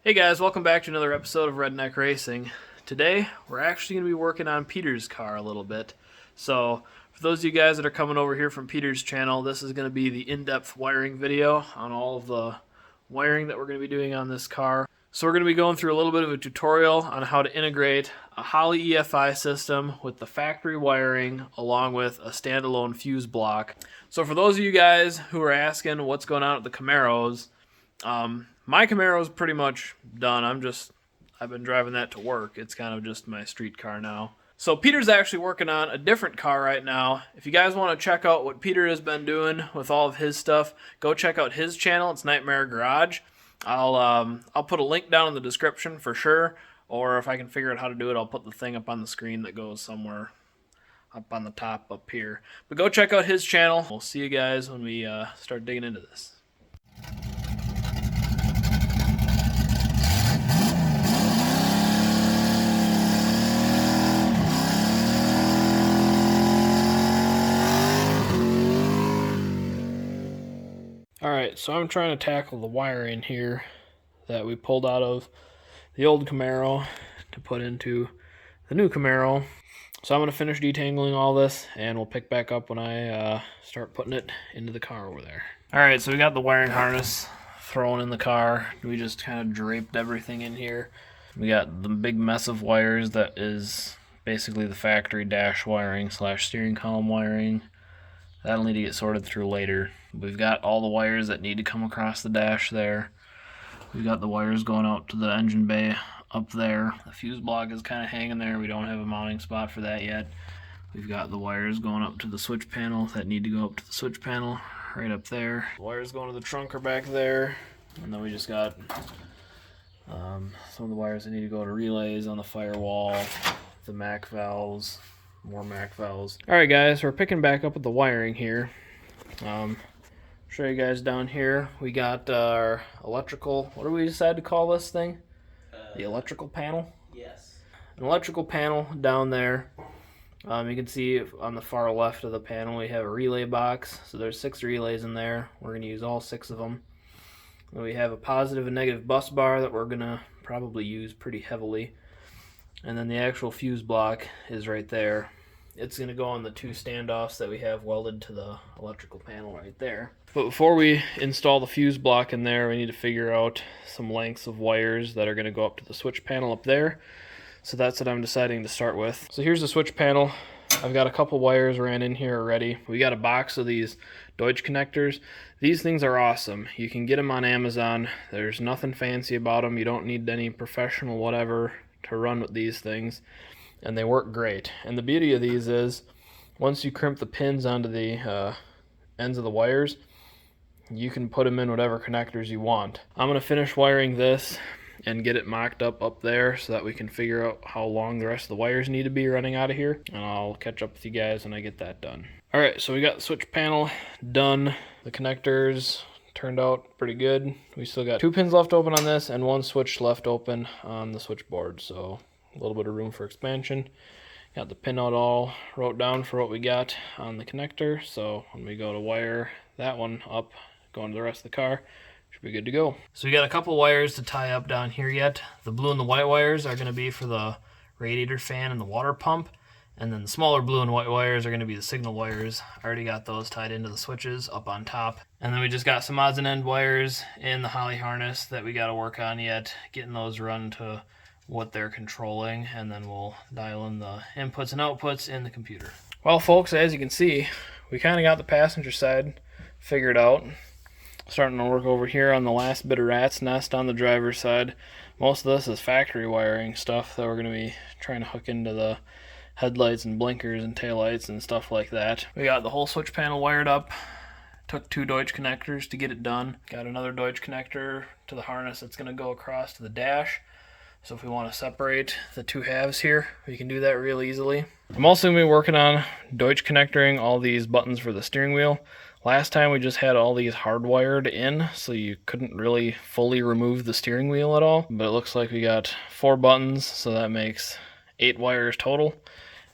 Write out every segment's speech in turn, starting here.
Hey guys, welcome back to another episode of Redneck Racing. Today, we're actually going to be working on Peter's car a little bit. So, for those of you guys that are coming over here from Peter's channel, this is going to be the in-depth wiring video on all of the wiring that we're going to be doing on this car. So we're going to be going through a little bit of a tutorial on how to integrate a Holley EFI system with the factory wiring along with a standalone fuse block. So for those of you guys who are asking what's going on with the Camaros, my Camaro is pretty much done. I've been driving that to work. It's kind of just my street car now. So Peter's actually working on a different car right now. If you guys want to check out what Peter has been doing with all of his stuff, go check out his channel. It's Nightmare Garage. I'll put a link down in the description for sure, or if I can figure out how to do it, I'll put the thing up on the screen that goes somewhere up on the top up here. But go check out his channel. We'll see you guys when we start digging into this. Alright, so I'm trying to tackle the wiring here that we pulled out of the old Camaro to put into the new Camaro. So I'm going to finish detangling all this, and we'll pick back up when I start putting it into the car over there. Alright, so we got the wiring harness thrown in the car. We just kind of draped everything in here. We got the big mess of wires that is basically the factory dash wiring / steering column wiring. That'll need to get sorted through later. We've got all the wires that need to come across the dash there. We've got the wires going out to the engine bay up there. The fuse block is kind of hanging there. We don't have a mounting spot for that yet. We've got the wires going up to the switch panel that need to go up to the switch panel right up there. The wires going to the trunk are back there. And then we just got some of the wires that need to go to relays on the firewall, the MAC valves. More MAC valves. Alright guys, we're picking back up with the wiring here. Show you guys down here. We got our electrical, what do we decide to call this thing? The electrical panel? Yes. An electrical panel down there. You can see on the far left of the panel we have a relay box. So there's 6 relays in there. We're going to use all 6 of them. And we have a positive and negative bus bar that we're going to probably use pretty heavily. And then the actual fuse block is right there. It's going to go on the 2 standoffs that we have welded to the electrical panel right there. But before we install the fuse block in there, we need to figure out some lengths of wires that are going to go up to the switch panel up there. So that's what I'm deciding to start with. So here's the switch panel. I've got a couple wires ran in here already. We got a box of these Deutsch connectors. These things are awesome. You can get them on Amazon. There's nothing fancy about them. You don't need any professional whatever to run with these things, and they work great. And the beauty of these is once you crimp the pins onto the ends of the wires, you can put them in whatever connectors you want. I'm going to finish wiring this and get it mocked up there so that we can figure out how long the rest of the wires need to be running out of here, and I'll catch up with you guys when I get that done. Alright, so we got the switch panel done. The connectors turned out pretty good. We still got 2 pins left open on this and 1 switch left open on the switchboard, so a little bit of room for expansion. Got the pinout all wrote down for what we got on the connector, so when we go to wire that one up, going to the rest of the car, should be good to go. So we got a couple wires to tie up down here yet. The blue and the white wires are going to be for the radiator fan and the water pump. And then the smaller blue and white wires are going to be the signal wires. I already got those tied into the switches up on top. And then we just got some odds and end wires in the Holley harness that we got to work on yet. Getting those run to what they're controlling. And then we'll dial in the inputs and outputs in the computer. Well, folks, as you can see, we kind of got the passenger side figured out. Starting to work over here on the last bit of rat's nest on the driver's side. Most of this is factory wiring stuff that we're going to be trying to hook into the headlights and blinkers and taillights and stuff like that. We got the whole switch panel wired up. Took 2 Deutsch connectors to get it done. Got another Deutsch connector to the harness that's going to go across to the dash. So if we want to separate the 2 halves here, we can do that real easily. I'm also going to be working on Deutsch connectoring all these buttons for the steering wheel. Last time we just had all these hardwired in, so you couldn't really fully remove the steering wheel at all. But it looks like we got 4 buttons, so that makes 8 wires total.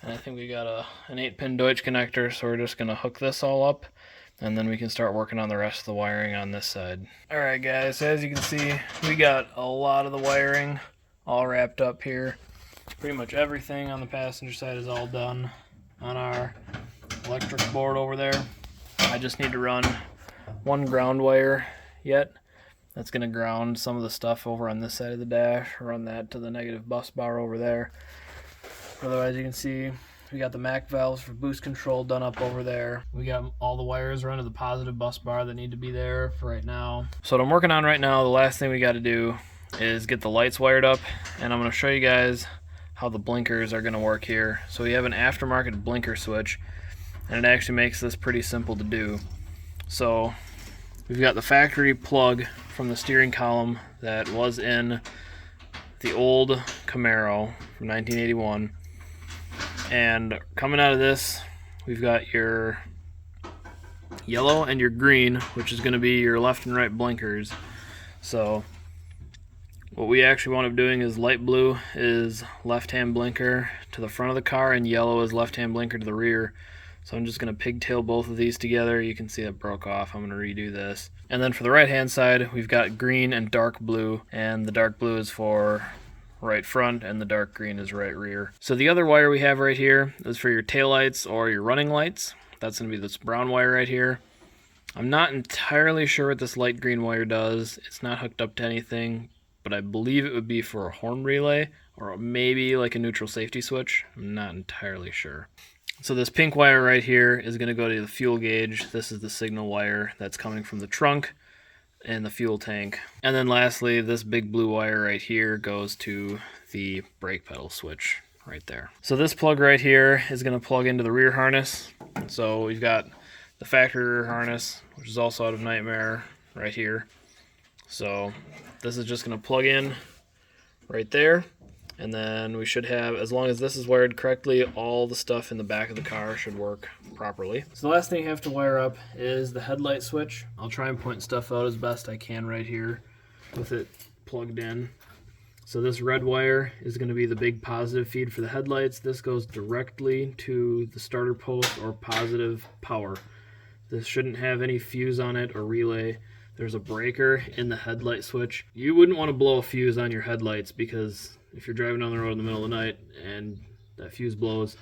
And I think we got an 8-pin Deutsch connector, so we're just going to hook this all up and then we can start working on the rest of the wiring on this side. Alright guys, as you can see, we got a lot of the wiring all wrapped up here. Pretty much everything on the passenger side is all done on our electric board over there. I just need to run one ground wire yet. That's going to ground some of the stuff over on this side of the dash, run that to the negative bus bar over there. Otherwise, you can see we got the MAC valves for boost control done up over there. We got all the wires run to the positive bus bar that need to be there for right now. So what I'm working on right now, the last thing we got to do is get the lights wired up, and I'm going to show you guys how the blinkers are going to work here. So we have an aftermarket blinker switch, and it actually makes this pretty simple to do. So we've got the factory plug from the steering column that was in the old Camaro from 1981. And coming out of this, we've got your yellow and your green, which is going to be your left and right blinkers. So what we actually wound up doing is light blue is left-hand blinker to the front of the car, and yellow is left-hand blinker to the rear. So I'm just going to pigtail both of these together. You can see it broke off. I'm going to redo this. And then for the right-hand side, we've got green and dark blue, and the dark blue is for right front, and the dark green is right rear. So the other wire we have right here is for your taillights or your running lights. That's going to be this brown wire right here. I'm not entirely sure what this light green wire does. It's not hooked up to anything, but I believe it would be for a horn relay or maybe like a neutral safety switch. I'm not entirely sure. So this pink wire right here is going to go to the fuel gauge. This is the signal wire that's coming from the trunk and the fuel tank. And then lastly, this big blue wire right here goes to the brake pedal switch right there. So this plug right here is going to plug into the rear harness. So we've got the factory rear harness, which is also out of Nightmare right here. So this is just going to plug in right there. And then we should have, as long as this is wired correctly, all the stuff in the back of the car should work properly. So the last thing you have to wire up is the headlight switch. I'll try and point stuff out as best I can right here with it plugged in. So this red wire is going to be the big positive feed for the headlights. This goes directly to the starter post or positive power. This shouldn't have any fuse on it or relay. There's a breaker in the headlight switch. You wouldn't want to blow a fuse on your headlights, because if you're driving down the road in the middle of the night and that fuse blows,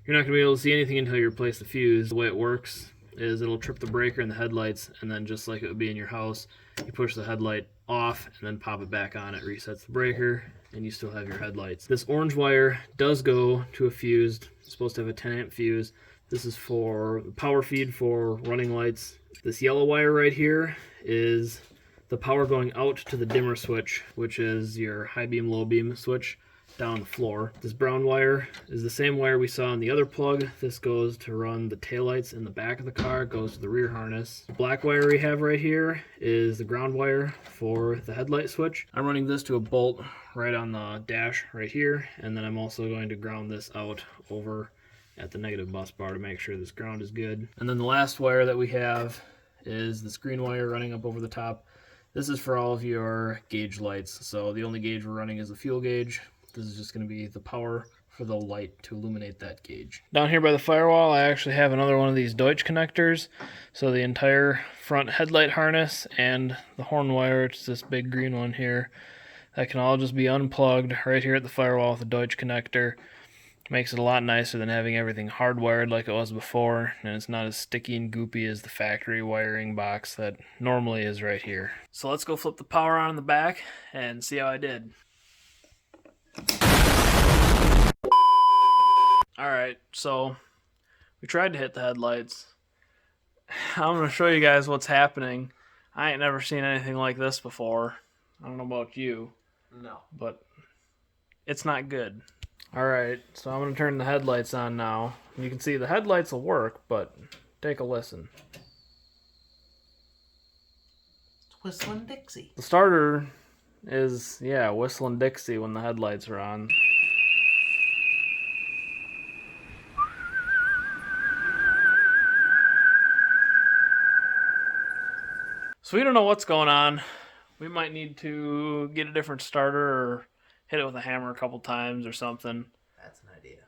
you're not going to be able to see anything until you replace the fuse. The way it works is it'll trip the breaker in the headlights, and then just like it would be in your house, you push the headlight off and then pop it back on. It resets the breaker and you still have your headlights. This orange wire does go to a fuse. It's supposed to have a 10 amp fuse. This is for the power feed for running lights. This yellow wire right here is the power going out to the dimmer switch, which is your high beam, low beam switch down the floor. This brown wire is the same wire we saw in the other plug. This goes to run the taillights in the back of the car, goes to the rear harness. The black wire we have right here is the ground wire for the headlight switch. I'm running this to a bolt right on the dash right here, and then I'm also going to ground this out over at the negative bus bar to make sure this ground is good. And then the last wire that we have is this green wire running up over the top. This is for all of your gauge lights. So the only gauge we're running is the fuel gauge. This is just going to be the power for the light to illuminate that gauge. Down here by the firewall, I actually have another one of these Deutsch connectors. So the entire front headlight harness and the horn wire, it's this big green one here, that can all just be unplugged right here at the firewall with a Deutsch connector. Makes it a lot nicer than having everything hardwired like it was before, and it's not as sticky and goopy as the factory wiring box that normally is right here. So let's go flip the power on in the back and see how I did. Alright, so we tried to hit the headlights. I'm going to show you guys what's happening. I ain't never seen anything like this before. I don't know about you. No. But it's not good. Alright, so I'm going to turn the headlights on now. You can see the headlights will work, but take a listen. It's Whistling Dixie. The starter is, yeah, Whistling Dixie when the headlights are on. So we don't know what's going on. We might need to get a different starter or hit it with a hammer a couple times or something. That's an idea.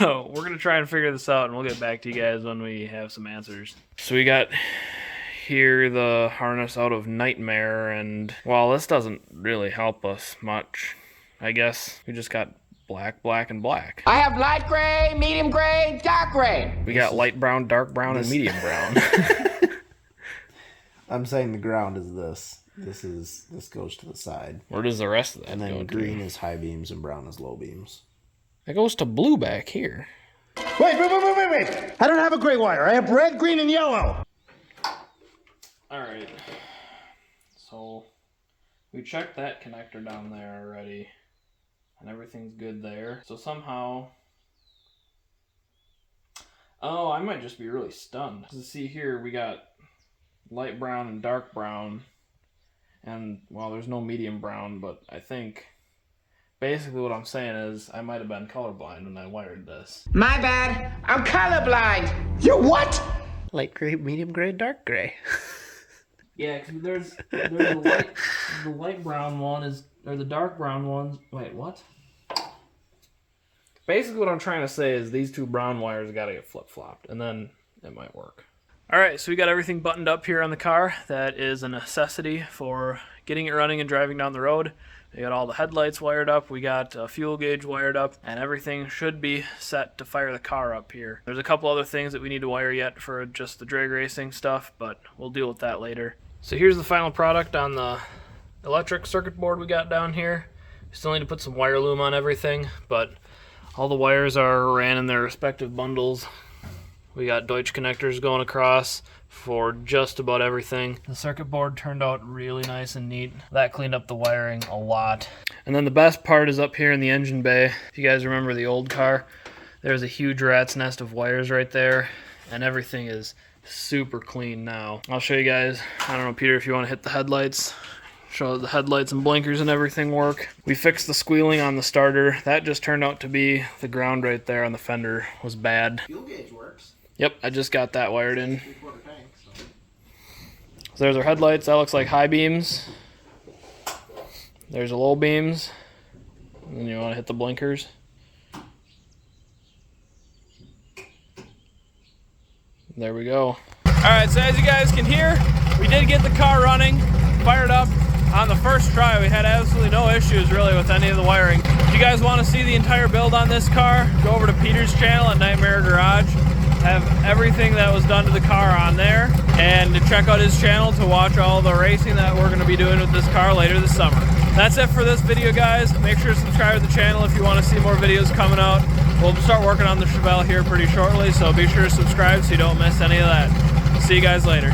Well, we're gonna try and figure this out, and we'll get back to you guys when we have some answers. So we got here the harness out of Nightmare, and well, this doesn't really help us much. I guess we just got black, black, and black. I have light gray, medium gray, dark gray. We got light brown, dark brown, and medium brown. I'm saying the ground is this. This goes to the side. Where does the rest of that And then go green to? is high beams and brown is low beams. It goes to blue back here. Wait. I don't have a gray wire. I have red, green, and yellow. Alright. So, we checked that connector down there already. And everything's good there. So somehow... Oh, I might just be really stunned. Because see here, we got light brown and dark brown. And, well, there's no medium brown, but I think... Basically what I'm saying is, I might have been colorblind when I wired this. My bad. I'm colorblind. You what? Light gray, medium gray, dark gray. Yeah, because there's the light brown one is, or the dark brown one. Wait, what? Basically, what I'm trying to say is these two brown wires got to get flip-flopped, and then it might work. All right, so we got everything buttoned up here on the car. That is a necessity for getting it running and driving down the road. We got all the headlights wired up, we got a fuel gauge wired up, and everything should be set to fire the car up here. There's a couple other things that we need to wire yet for just the drag racing stuff, but we'll deal with that later. So here's the final product on the electric circuit board we got down here. We still need to put some wire loom on everything, but all the wires are ran in their respective bundles. We got Deutsch connectors going across for just about everything. The circuit board turned out really nice and neat. That cleaned up the wiring a lot. And then the best part is up here in the engine bay. If you guys remember the old car, there's a huge rat's nest of wires right there, and everything is super clean now. I'll show you guys. I don't know, Peter, if you want to hit the headlights. Show the headlights and blinkers and everything work. We fixed the squealing on the starter. That just turned out to be the ground right there on the fender was bad. Fuel gauge works. Yep, I just got that wired in. 3/4 tank, so. So there's our headlights. That looks like high beams. There's the low beams. And then you want to hit the blinkers. There we go. Alright, so as you guys can hear, we did get the car running, fired up. On the first try, we had absolutely no issues really with any of the wiring. If you guys want to see the entire build on this car, go over to Peter's channel at Nightmare Garage. Have everything that was done to the car on there, and to check out his channel to watch all the racing that we're going to be doing with this car later this summer. That's it for this video, guys. Make sure to subscribe to the channel if you want to see more videos coming out. We'll start working on the Chevelle here pretty shortly, so be sure to subscribe so you don't miss any of that. See you guys later.